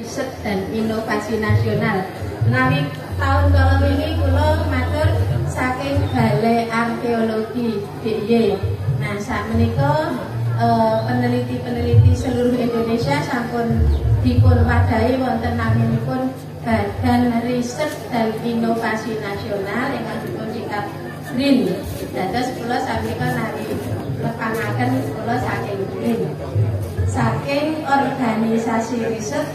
Riset dan Inovasi Nasional. Menawi tahun kalau ini kula matur saking Balai Arkeologi DIY. Nah, saat menika peneliti-peneliti seluruh Indonesia sampun dipun wadahi wonten naminipun Badan Riset dan Inovasi Nasional ingkang dipun singkat BRIN. Dados kula sampika nari lepangaken kula saking BRIN. Saking organisasi riset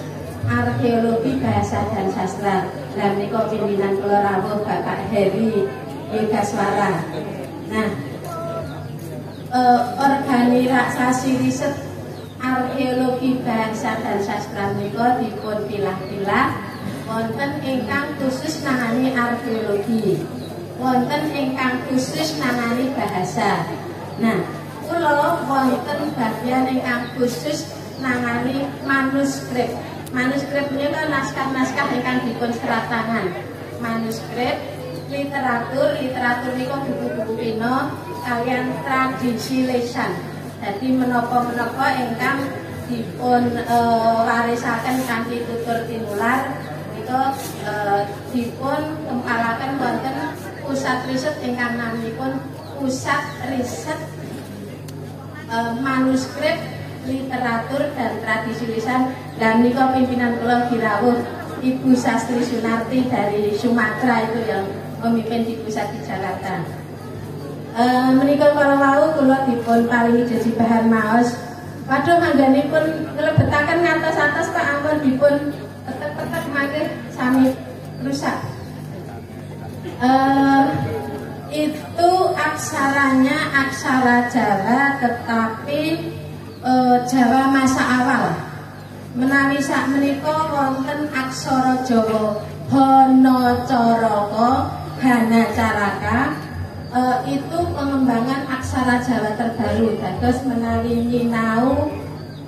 arkeologi bahasa dan sastra. Lah menika pimpinan kula rawuh Bapak Heri Yegaswara. Nah, organisasi riset arkeologi bahasa dan sastra menika dipun pilah-pilah wonten ingkang khusus nangani arkeologi, wonten ingkang khusus nangani bahasa. Nah, kula wonten bagian ingkang khusus nangani manuskrip. Manuskrip menika naskah-naskah ingkang dipun serat tangan. Manuskrip, literatur menika buku-buku pino kalian tradisi lisan. Jadi menapa-menapa ingkang dipun warisaken kanthi tutur tinular menika dipun kempalaken wonten pusat riset ingkang naminipun Pusat Riset Manuskrip, Literatur dan Tradisi Lisan. Dan menika pimpinan kula dirawuh Ibu Sastri Sunarti dari Sumatera itu yang memimpin di pusat di Jakarta. Menika kala wau kula dipun paringi jadi bahan maos. Waduh mangganipun kelebetaken ngantos-antos Pak ampun dipun petek-petek malih sami rusak. Itu aksaranya aksara Jawa tetapi Jawa masa awal. Menawi sak menika wonten aksara Jawa Hanacaraka, Hanacaraka, itu pengembangan aksara Jawa terbaru. Dados menawi nyinau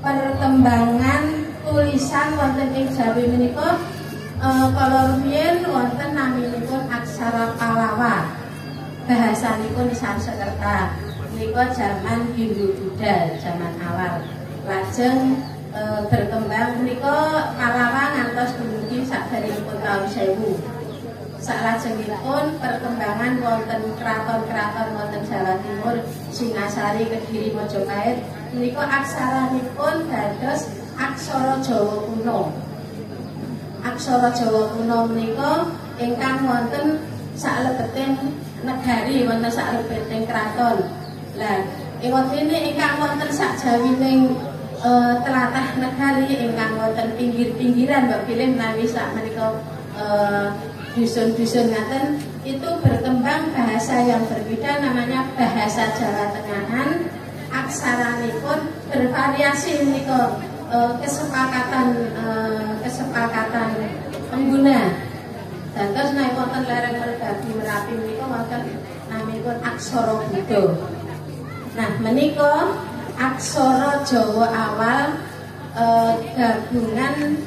perkembangan tulisan wonten ing Jawa menika kala rumiyin wonten naminipun aksara Pallawa. Bahasanipun Sanskerta. Menika zaman Hindu-Buddha zaman awal. Lajeng berkembang menika Pallawa ngantos dumugi sakderengipun taun 1000. Salajengipun perkembangan wonten kraton-kraton wonten Jawa Timur, Singasari, Kediri, Majapahit. Menika aksaranipun dados aksara Jawa kuno. Aksara Jawa kuno menika ingkang wonten saklebeting negari, wonten saklebeting kraton. Lah, wonten ingkang wonten sakjawining telatah negari ingkang wonten pinggir-pinggiran Mbak Bilih menawi sak menika dusun-dusun ngaten itu berkembang bahasa yang berbeda namanya bahasa Jawa Tengahan. Aksaranipun bervariasi menika kesepakatan pengguna. Dados nek wonten lereng Merbabu Merapi menika wonten naminipun aksara Buddha. Nah, menika aksara Jawa awal gabungan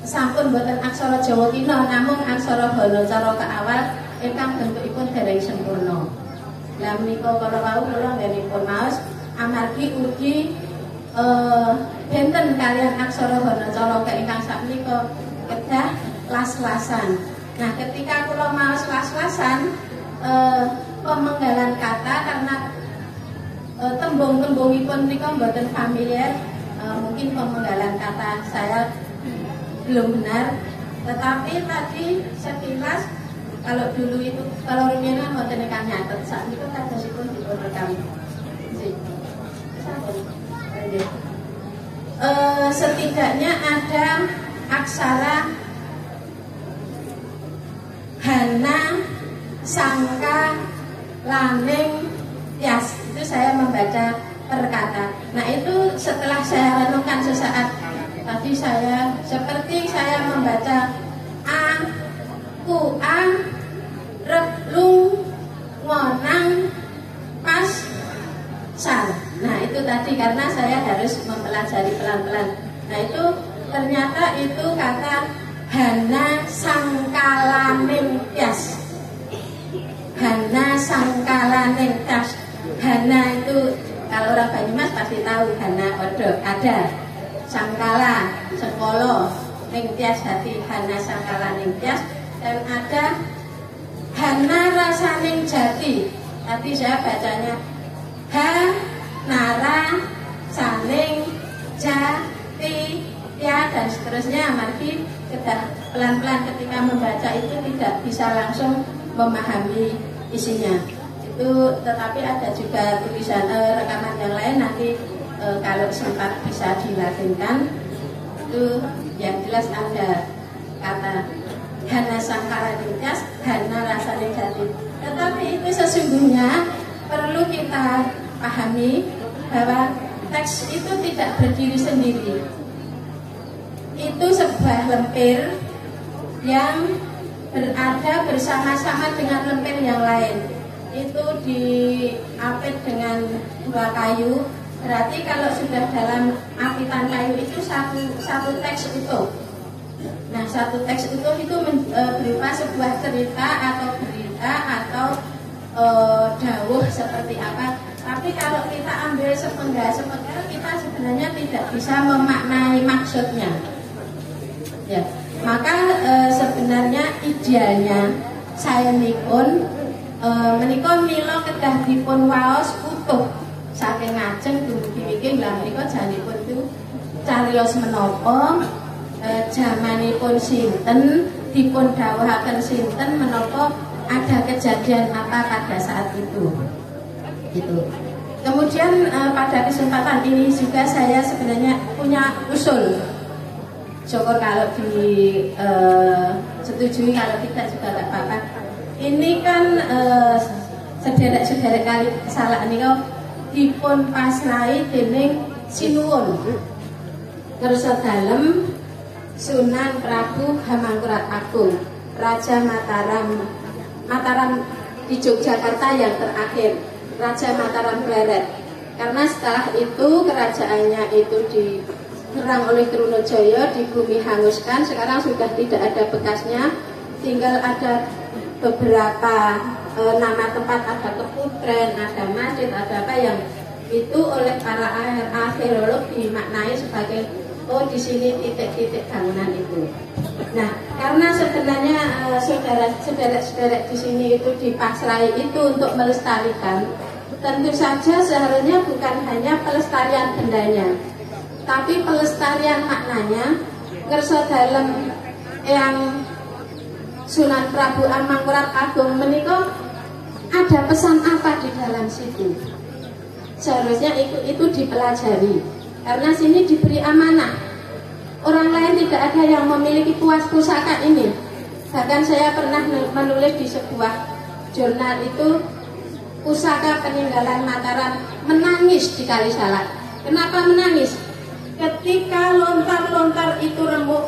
sampun boten aksara Jawa kina namung aksara Hanacaraka awal ingkang bentukipun dereng sempurna. Lah menika kala wau kula nggenipun maos amargi ugi benten kalian aksara Hanacaraka ingkang sakmenika kedah las-lasan. Nah, ketika kula maos las-lasan pemenggalan kata karena tembung-tembungipun menika mboten familiar, mungkin pemenggalan kata saya belum benar, tetapi tadi sekilas kalau dulu itu kalau rumiyin mboten ingkang nyatet sak niku kadosipun dipun rekam. Setidaknya ada aksara Hana, Sangka, Laning, Tias. Itu saya membaca per kata. Nah, itu setelah saya renungkan sesaat tadi seperti saya membaca a, ku, a, rep, lung, ngonang, pas, sal. Nah, itu tadi karena saya harus mempelajari pelan-pelan. Nah, itu ternyata itu kata Hana Sangkalaning Tias. Hana Sangkalaning Tias. Hana itu kalau orang Banyumas pasti tahu Hana Odo ada. Sangkala Sekolo Ningtyas Hati Hana Sangkala Ningtyas, dan ada Hana Rasaning Jati. Tadi saya bacanya Nara Saning Jati ya dan seterusnya. Margi pelan-pelan ketika membaca itu tidak bisa langsung memahami isinya itu, tetapi ada juga tulisan rekaman yang lain nanti kalau sempat bisa diladenkan. Itu yang jelas ada kata Hana Sangkala Ningtyas, Hana Rasaning Jati. Tetapi itu sesungguhnya perlu kita pahami bahwa teks itu tidak berdiri sendiri. Itu sebuah lempir yang berada bersama-sama dengan lempir yang lain. Itu diapit dengan dua kayu. Berarti kalau sudah dalam apitan kayu itu satu teks itu. Nah, satu teks itu berupa sebuah cerita atau berita atau dawuh seperti apa. Tapi kalau kita ambil sepenggal kita sebenarnya tidak bisa memaknai maksudnya. Ya, maka sebenarnya idealnya saya nikun menika mila kedah dipun waos utuh saking ngajeng dumugi iki lha menika janipun itu cariyos menapa, jamanipun sinten, dipun dawuhaken sinten, menapa ada kejadian apa pada saat itu. Gitu. Kemudian pada kesempatan ini juga saya sebenarnya punya usul. Syukur kalau disetujui, kalau tidak juga tidak apa-apa. Ini kan sederek-sederek kali salah ini kok dipun pasrai dening sinuwun kersa dalem Sunan Prabu Hamangkurat Agung, Raja Mataram di Yogyakarta yang terakhir, Raja Mataram Pleret. Karena setelah itu kerajaannya itu diserang oleh Trunajaya, di bumi hanguskan, sekarang sudah tidak ada bekasnya, tinggal ada beberapa nama tempat, ada Keputren, ada masjid, ada apa yang itu oleh para arkeolog dimaknai sebagai di sini titik-titik bangunan itu. Nah, karena sebenarnya saudara-saudara di sini itu dipasrai itu untuk melestarikan, tentu saja seharusnya bukan hanya pelestarian bendanya, tapi pelestarian maknanya. Kersa dalem yang Sunan Prabu Hamangkurat Agung menika ada pesan apa di dalam situ? Seharusnya itu dipelajari, karena sini diberi amanah. Orang lain tidak ada yang memiliki pusaka ini. Bahkan saya pernah menulis di sebuah jurnal itu, pusaka peninggalan Mataram menangis di Kali Salak. Kenapa menangis? Ketika lontar-lontar itu remuk,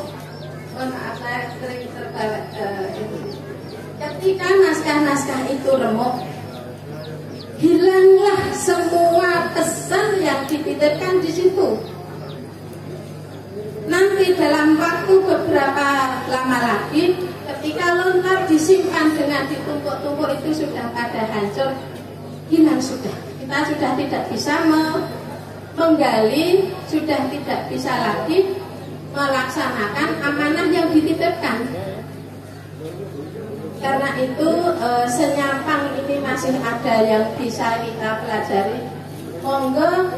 maaf saya sering terbawa ketika naskah-naskah itu remuk, hilanglah semua pesan yang dititipkan di situ. Nanti dalam waktu beberapa lama lagi, ketika lontar disimpan dengan ditumpuk-tumpuk itu sudah pada hancur, hilang sudah. Kita sudah tidak bisa menggali, sudah tidak bisa lagi melaksanakan amanah yang dititipkan. Karena itu senyampang ini masih ada yang bisa kita pelajari. Monggo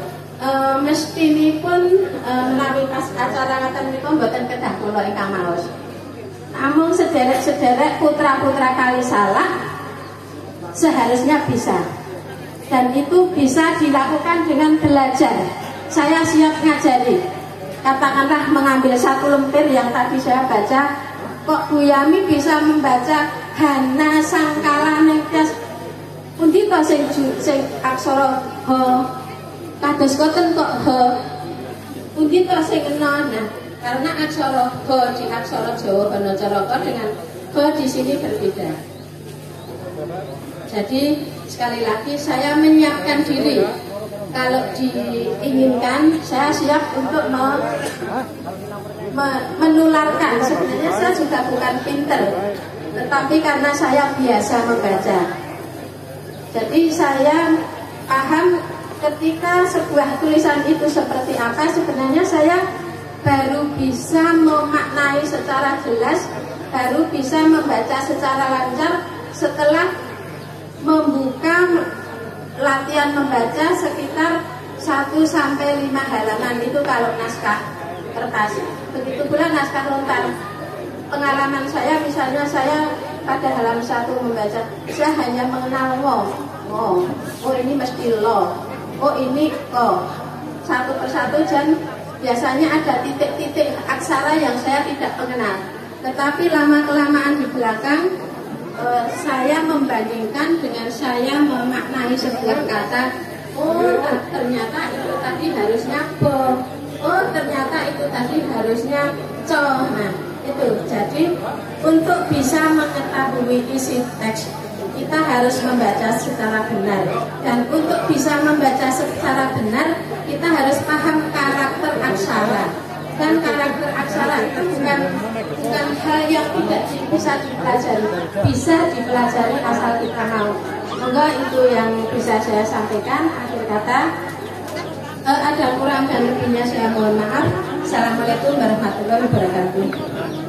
mestinipun menawi pas acara ngaten menika mboten kedah kula ingkang maos. Namung sederek-sederek putra-putra Kali Salak seharusnya bisa. Dan itu bisa dilakukan dengan belajar. Saya siap ngajari. Katakanlah mengambil satu lempir yang tadi saya baca, kok Bu Yami bisa membaca Hana Sangkala Ningtyas pundi to sing aksara ha, kados koten kok ha, pundi to sing ena. Nah, karena aksara ha di aksara Jawa Hanacaraka dengan ha di sini berbeda. Jadi sekali lagi saya menyiapkan diri. Kalau diinginkan, saya siap untuk menularkan. Sebenarnya saya juga bukan pinter, tetapi karena saya biasa membaca. Jadi saya paham ketika sebuah tulisan itu seperti apa. Sebenarnya saya baru bisa memaknai secara jelas, baru bisa membaca secara lancar setelah membuka latihan membaca sekitar 1 sampai 5 halaman itu kalau naskah kertas. Begitu pula naskah lontar. Pengalaman saya, misalnya saya pada halaman 1 membaca, saya hanya mengenal oh ini mesti lo, oh ini satu persatu, dan biasanya ada titik-titik aksara yang saya tidak mengenal. Tetapi lama-kelamaan di belakang saya membandingkan dengan saya memaknai sebuah kata. Oh ternyata itu tadi harusnya bo. Oh ternyata itu tadi harusnya co. Nah itu, jadi untuk bisa mengetahui isi teks kita harus membaca secara benar, dan untuk bisa membaca secara benar kita harus paham karakter aksara. Dan karakter aksara itu bukan hal yang tidak bisa dipelajari, bisa dipelajari asal kita mau. Semoga itu yang bisa saya sampaikan. Akhir kata, ada kurang dan lebihnya saya mohon maaf. Assalamualaikum warahmatullahi wabarakatuh.